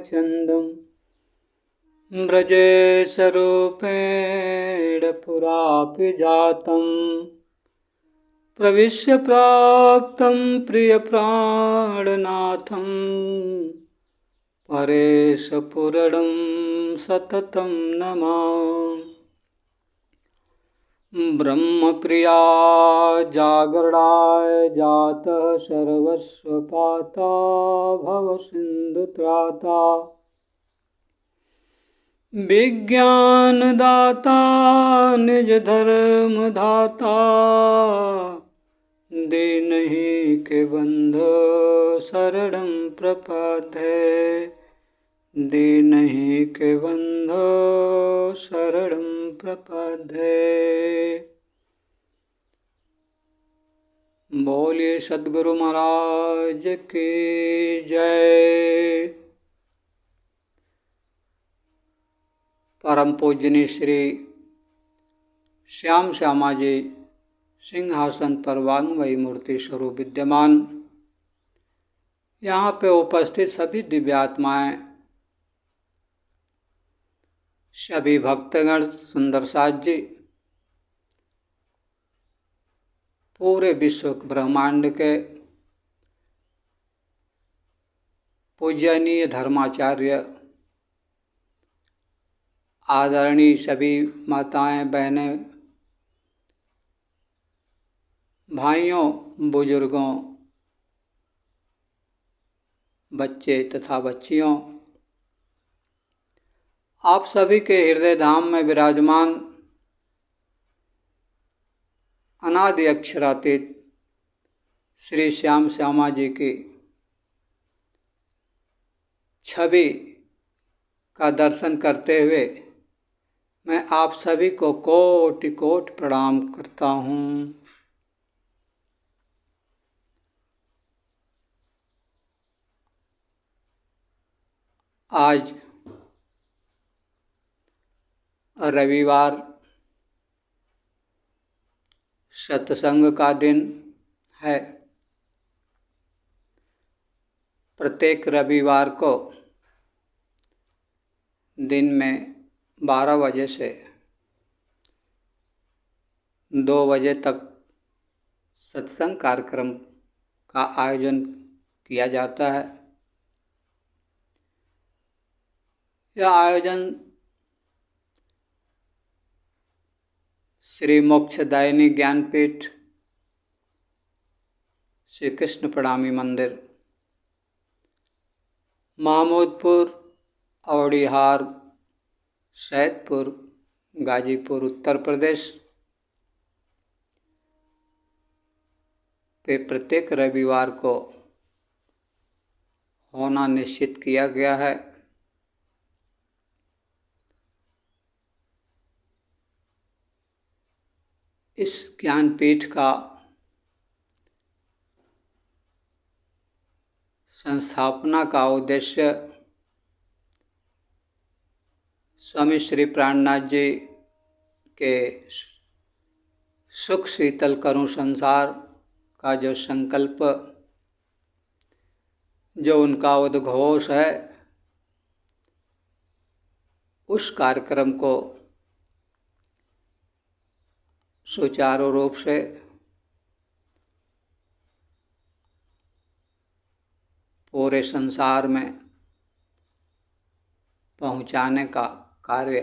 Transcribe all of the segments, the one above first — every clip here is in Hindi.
रामचन्द्रं व्रजेशरूपेण पुरापि जातं प्रविश्य प्राप्तं प्रियप्राणनाथं परेशपुरणं सततं नमामि। ब्रह्मप्रिया जागरणाय जातः सर्वस्वपाता भवसिन्धुत्राता विज्ञानदाता निजधर्मदाता दीनहि के बन्धो शरणं प्रपद्ये दीनहि के बन्धो शरणं प्रपद्ये। बोलिए सद्गुरु महाराज की जय। परम पूजनीय श्री श्याम श्यामा जी सिंहासन पर वाङ्मयी मूर्ति स्वरूप विद्यमान यहाँ पे उपस्थित सभी दिव्यात्माएं, सभी भक्तगण, सुंदर साथ जी, पूरे विश्व ब्रह्मांड के पूजनीय धर्माचार्य, आदरणीय सभी माताएं, बहनें, भाइयों, बुजुर्गों, बच्चे तथा बच्चियों, आप सभी के हृदय धाम में विराजमान अनादि अक्षरातीत श्री श्याम श्यामा जी की छवि का दर्शन करते हुए मैं आप सभी को कोटि कोटि प्रणाम करता हूँ। आज रविवार सत्संग का दिन है। प्रत्येक रविवार को दिन में 12 बजे से 2 बजे तक सत्संग कार्यक्रम का आयोजन किया जाता है। यह आयोजन श्री मोक्षदायिनी ज्ञानपीठ श्री कृष्ण प्रणामी मंदिर, महमूदपुर, औड़ीहार, सैदपुर, गाजीपुर, उत्तर प्रदेश पे प्रत्येक रविवार को होना निश्चित किया गया है। इस ज्ञानपीठ का संस्थापना का उद्देश्य स्वामी श्री प्राणनाथ जी के सुख शीतल करूं संसार का जो संकल्प, जो उनका उद्घोष है, उस कार्यक्रम को सुचारू रूप से पूरे संसार में पहुंचाने का कार्य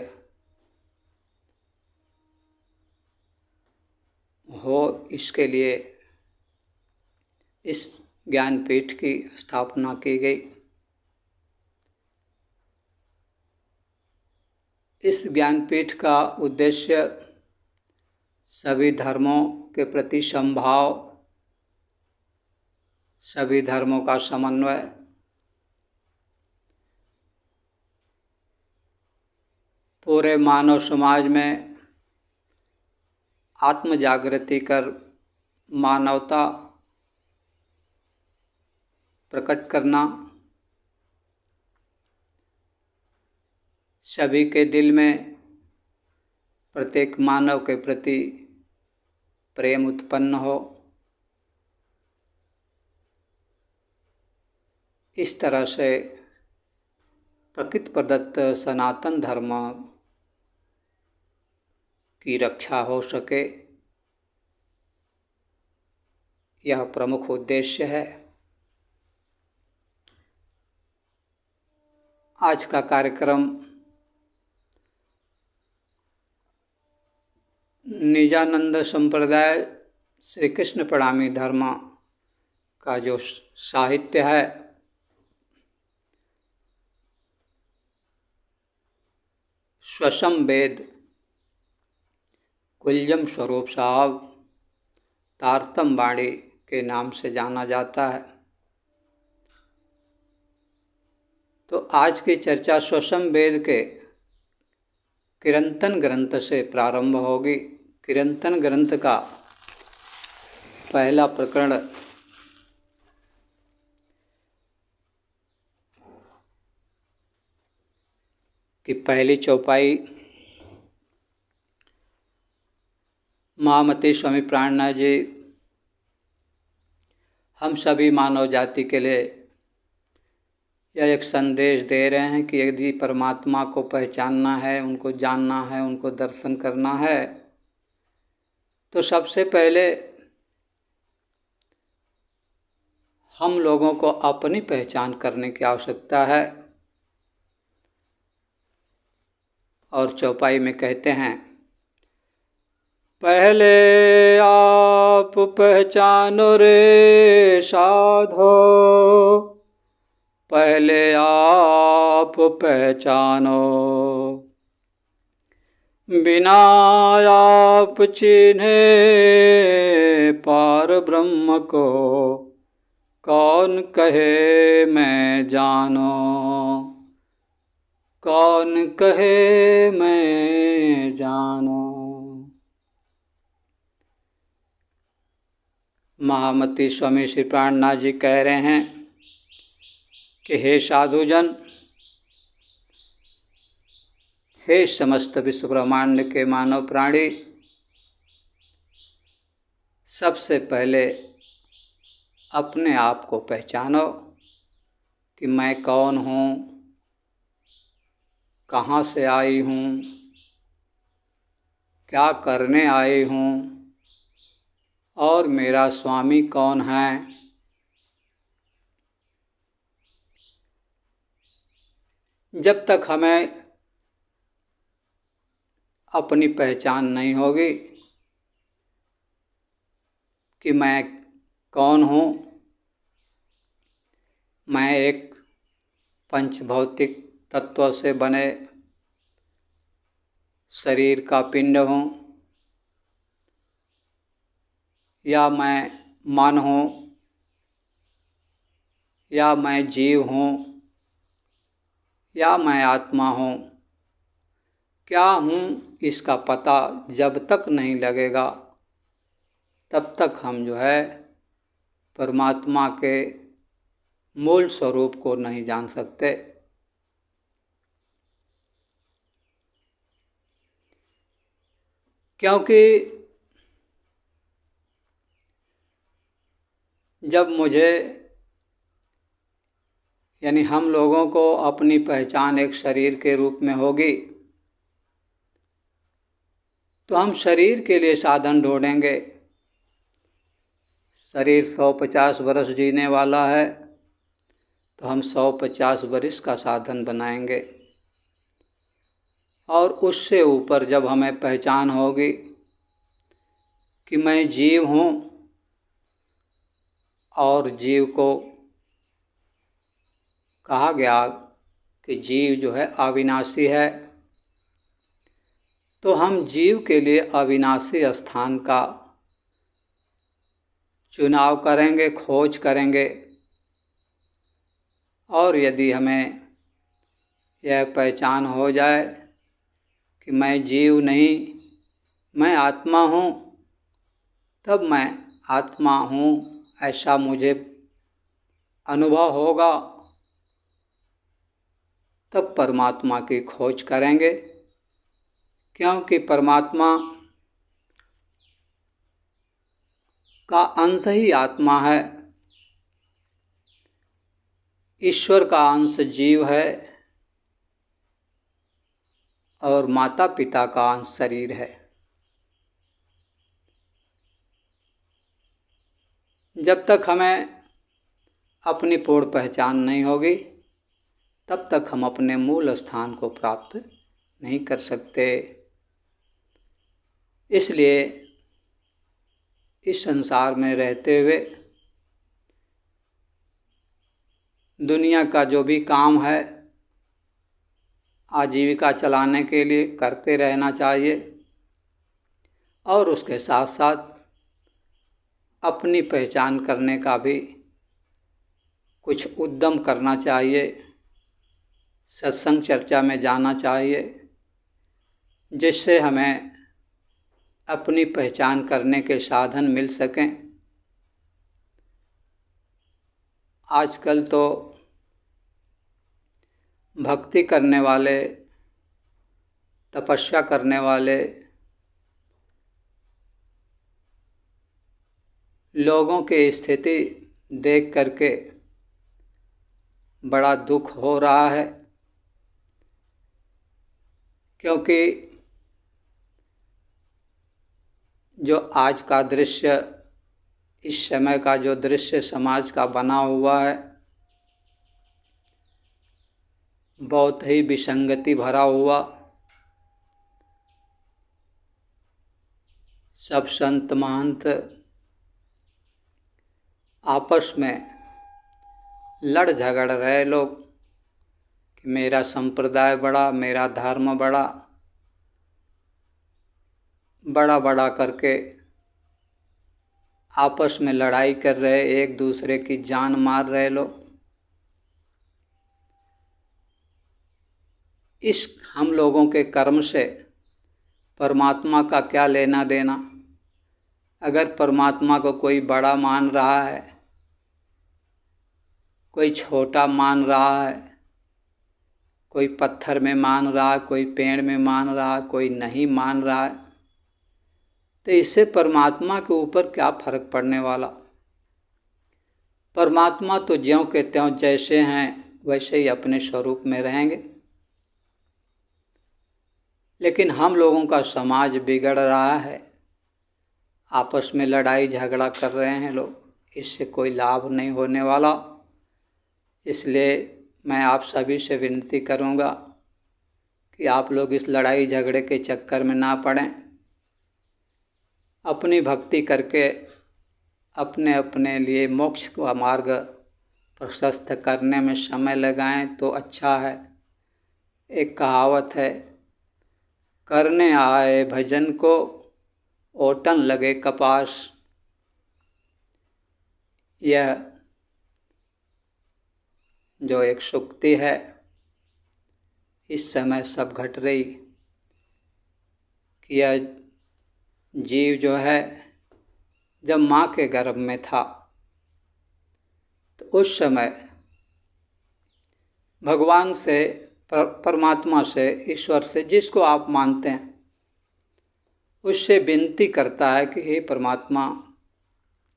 हो, इसके लिए इस ज्ञानपीठ की स्थापना की गई। इस ज्ञानपीठ का उद्देश्य सभी धर्मों के प्रति समभाव, सभी धर्मों का समन्वय, पूरे मानव समाज में आत्म जागृति कर मानवता प्रकट करना, सभी के दिल में प्रत्येक मानव के प्रति प्रेम उत्पन्न हो, इस तरह से प्रकृति प्रदत्त सनातन धर्म की रक्षा हो सके, यह प्रमुख उद्देश्य है। आज का कार्यक्रम निजानंद संप्रदाय श्री कृष्ण प्रणामी धर्म का जो साहित्य है, स्वसम वेद कुलजम स्वरूप साहब तारतम वाणी के नाम से जाना जाता है। तो आज की चर्चा स्वसम वेद के किरंतन ग्रंथ से प्रारंभ होगी। किरंतन ग्रंथ का पहला प्रकरण की पहली चौपाई महामती स्वामी प्राणनाथ जी हम सभी मानव जाति के लिए यह एक संदेश दे रहे हैं कि यदि परमात्मा को पहचानना है, उनको जानना है, उनको दर्शन करना है, तो सबसे पहले हम लोगों को अपनी पहचान करने की आवश्यकता है। और चौपाई में कहते हैं, पहले आप पहचानो रे साधो, पहले आप पहचानो, बिना आप चिन्हे पार ब्रह्म को कौन कहे मैं जानो, कौन कहे मैं जानो। महामती स्वामी श्री प्राणनाथ जी कह रहे हैं कि हे साधुजन, हे समस्त विश्व ब्रह्मांड के मानव प्राणी, सबसे पहले अपने आप को पहचानो कि मैं कौन हूँ, कहाँ से आई हूँ, क्या करने आई हूँ और मेरा स्वामी कौन है। जब तक हमें अपनी पहचान नहीं होगी कि मैं कौन हूँ, मैं एक पंचभौतिक तत्व से बने शरीर का पिंड हूँ, या मैं मन हूँ, या मैं जीव हूँ, या मैं आत्मा हूँ, क्या हूँ इसका पता जब तक नहीं लगेगा तब तक हम जो है परमात्मा के मूल स्वरूप को नहीं जान सकते। क्योंकि जब मुझे यानी हम लोगों को अपनी पहचान एक शरीर के रूप में होगी तो हम शरीर के लिए साधन ढूंढेंगे। शरीर 150 वर्ष जीने वाला है तो हम 150 वर्ष का साधन बनाएंगे। और उससे ऊपर जब हमें पहचान होगी कि मैं जीव हूँ और जीव को कहा गया कि जीव जो है अविनाशी है, तो हम जीव के लिए अविनाशी स्थान का चुनाव करेंगे, खोज करेंगे। और यदि हमें यह पहचान हो जाए कि मैं जीव नहीं, मैं आत्मा हूँ, तब मैं आत्मा हूँ ऐसा मुझे अनुभव होगा, तब परमात्मा की खोज करेंगे। क्योंकि परमात्मा का अंश ही आत्मा है, ईश्वर का अंश जीव है, और माता पिता का अंश शरीर है। जब तक हमें अपनी पूर्ण पहचान नहीं होगी तब तक हम अपने मूल स्थान को प्राप्त नहीं कर सकते। इसलिए इस संसार में रहते हुए दुनिया का जो भी काम है आजीविका चलाने के लिए करते रहना चाहिए और उसके साथ साथ अपनी पहचान करने का भी कुछ उद्यम करना चाहिए। सत्संग चर्चा में जाना चाहिए जिससे हमें अपनी पहचान करने के साधन मिल सकें। आजकल तो भक्ति करने वाले, तपस्या करने वाले लोगों की स्थिति देख करके बड़ा दुख हो रहा है, क्योंकि जो आज का दृश्य, इस समय का जो दृश्य समाज का बना हुआ है बहुत ही विसंगति भरा हुआ। सब संत महंत आपस में लड़ झगड़ रहे लोग कि मेरा संप्रदाय बड़ा, मेरा धर्म बड़ा, बड़ा बड़ा करके आपस में लड़ाई कर रहे, एक दूसरे की जान मार रहे लोग। इस हम लोगों के कर्म से परमात्मा का क्या लेना देना। अगर परमात्मा को कोई बड़ा मान रहा है, कोई छोटा मान रहा है, कोई पत्थर में मान रहा है, कोई पेड़ में मान रहा है, कोई नहीं मान रहा है, तो इससे परमात्मा के ऊपर क्या फर्क पड़ने वाला। परमात्मा तो ज्यों के त्यों जैसे हैं वैसे ही अपने स्वरूप में रहेंगे। लेकिन हम लोगों का समाज बिगड़ रहा है, आपस में लड़ाई झगड़ा कर रहे हैं लोग, इससे कोई लाभ नहीं होने वाला। इसलिए मैं आप सभी से विनती करूंगा कि आप लोग इस लड़ाई झगड़े के चक्कर में ना पड़ें। अपनी भक्ति करके अपने अपने लिए मोक्ष का मार्ग प्रशस्त करने में समय लगाएं तो अच्छा है। एक कहावत है, करने आए भजन को ओटन लगे कपास। यह जो एक सूक्ति है इस समय सब घट रही कि यह जीव जो है जब माँ के गर्भ में था तो उस समय भगवान से, परमात्मा से, ईश्वर से, जिसको आप मानते हैं, उससे विनती करता है कि हे परमात्मा,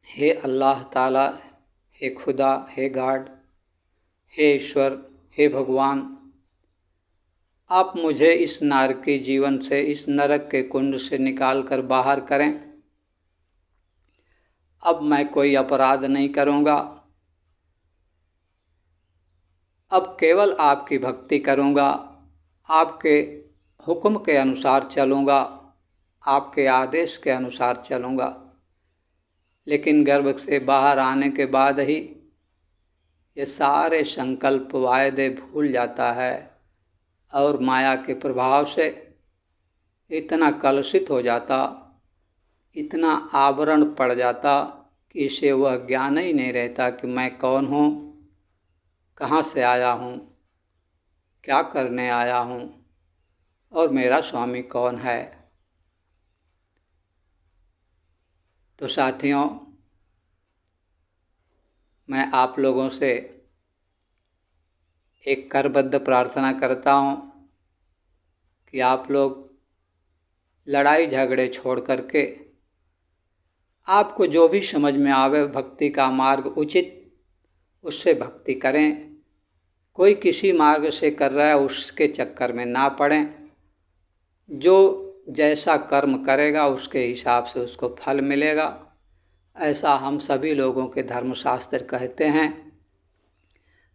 हे अल्लाह ताला, हे खुदा, हे गॉड, हे ईश्वर, हे भगवान, आप मुझे इस नारकी जीवन से, इस नरक के कुंड से निकाल कर बाहर करें। अब मैं कोई अपराध नहीं करूँगा, अब केवल आपकी भक्ति करूँगा, आपके हुक्म के अनुसार चलूँगा, आपके आदेश के अनुसार चलूँगा। लेकिन गर्भ से बाहर आने के बाद ही ये सारे संकल्प वायदे भूल जाता है और माया के प्रभाव से इतना कलुषित हो जाता, इतना आवरण पड़ जाता कि इसे वह ज्ञान ही नहीं रहता कि मैं कौन हूँ, कहाँ से आया हूँ, क्या करने आया हूँ और मेरा स्वामी कौन है। तो साथियों, मैं आप लोगों से एक करबद्ध प्रार्थना करता हूँ कि आप लोग लड़ाई झगड़े छोड़ करके आपको जो भी समझ में आवे भक्ति का मार्ग उचित, उससे भक्ति करें। कोई किसी मार्ग से कर रहा है उसके चक्कर में ना पड़ें, जो जैसा कर्म करेगा उसके हिसाब से उसको फल मिलेगा, ऐसा हम सभी लोगों के धर्मशास्त्र कहते हैं।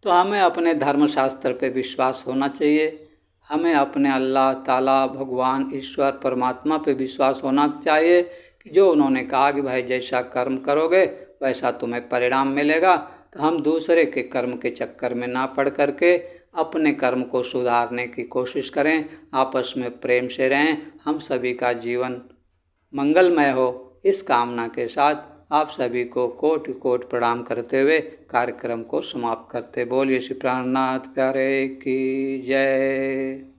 तो हमें अपने धर्मशास्त्र पे विश्वास होना चाहिए, हमें अपने अल्लाह ताला, भगवान, ईश्वर, परमात्मा पे विश्वास होना चाहिए कि जो उन्होंने कहा कि भाई जैसा कर्म करोगे वैसा तुम्हें परिणाम मिलेगा। तो हम दूसरे के कर्म के चक्कर में ना पड़ करके अपने कर्म को सुधारने की कोशिश करें, आपस में प्रेम से रहें, हम सभी का जीवन मंगलमय हो, इस कामना के साथ आप सभी को कोटि कोटि प्रणाम करते हुए कार्यक्रम को समाप्त करते। बोलिए श्री प्राणनाथ प्यारे की जय।